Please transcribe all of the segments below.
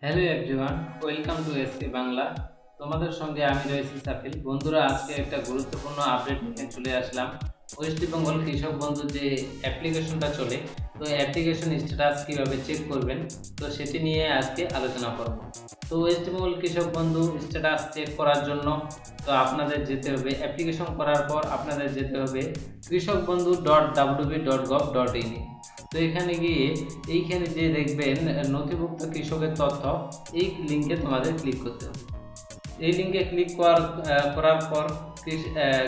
Hello everyone, welcome to SK Bangla. তোমাদের সঙ্গে আমি রয়েছি সাফিল। বন্ধুরা, আজকে একটা গুরুত্বপূর্ণ আপডেট নিয়ে চলে আসলাম। ওয়েস্ট বেঙ্গল কৃষক বন্ধু যে অ্যাপ্লিকেশনটা চলে, তো অ্যাপ্লিকেশন স্ট্যাটাস কীভাবে চেক করবেন, তো সেটি নিয়ে আজকে আলোচনা করব। তো ওয়েস্ট বেঙ্গল কৃষক বন্ধু স্ট্যাটাস চেক করার জন্য তো আপনাদের যেতে হবে, অ্যাপ্লিকেশন করার পর আপনাদের যেতে হবে কৃষকবন্ধু.wb.gov.in। তো এখানে গিয়ে এইখানে যে দেখবেন নথিভুক্ত কৃষকের তথ্য, এই লিঙ্কে তোমাদের ক্লিক করতে হবে। এই লিঙ্কে ক্লিক করার পর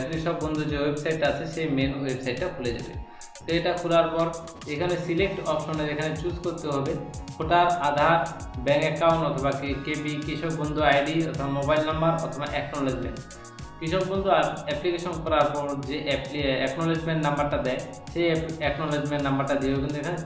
কৃষক বন্ধু যে ওয়েবসাইট আছে সেই মেন ওয়েবসাইটটা খুলে যাবে। তো এটা খোলার পর এখানে সিলেক্ট অপশনে এখানে চুজ করতে হবে ভোটার, আধার, ব্যাঙ্ক অ্যাকাউন্ট অথবা কেবি, কৃষক বন্ধু আইডি অথবা মোবাইল নাম্বার অথবা অ্যাকনোলেজমেন্ট। কৃষক বন্ধু অ্যাপ্লিকেশন করার পর যে অ্যাকনোলেজমেন্ট নাম্বারটা দেয়, সেই অ্যাকনোলেজমেন্ট নাম্বারটা দিয়েও কিন্তু এখানে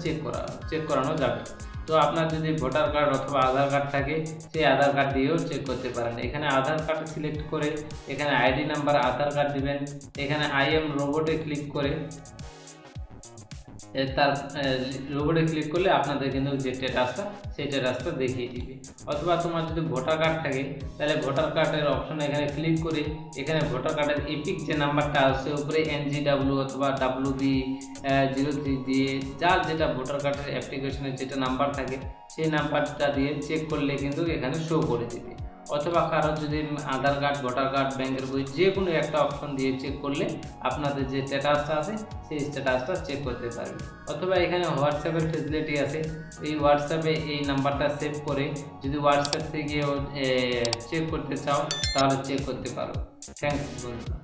চেক করানো যাবে। তো আপনার যদি ভোটার কার্ড অথবা আধার কার্ড থাকে, সেই আধার কার্ড দিয়েও চেক করতে পারেন। এখানে আধার কার্ড সিলেক্ট করে এখানে আইডি নাম্বার আধার কার্ড দিবেন। এখানে আই এম রোবটে ক্লিক করে তার রোবটে ক্লিক করলে আপনাদের কিন্তু যে স্ট্যাটাসটা সেই স্ট্যাটাসটা দেখিয়ে দিবে। অথবা তোমার যদি ভোটার কার্ড থাকে, তাহলে ভোটার কার্ডের অপশনে এখানে ক্লিক করে এখানে ভোটার কার্ডের এপিক যে নাম্বারটা আছে উপরে NGW অথবা WB03 দিয়ে যার যেটা ভোটার কার্ডের অ্যাপ্লিকেশনের যেটা নাম্বার থাকে সেই নাম্বারটা দিয়ে চেক করলে কিন্তু এখানে শো করে দেবে। অথবা কারো যদি আধার কার্ড, ভোটার কার্ড, ব্যাংকের বই যে কোনো একটা অপশন দিয়ে চেক করলে আপনাদের যে স্ট্যাটাসটা আছে সেই স্ট্যাটাসটা চেক করতে পারবে। অথবা এখানে হোয়াটসঅ্যাপের ফেসিলিটি আছে, এই হোয়াটসঅ্যাপে এই নাম্বারটা সেভ করে যদি হোয়াটসঅ্যাপ থেকে চেক করতে চাও তাহলে চেক করতে পারো। থ্যাংকস বন্ধুরা।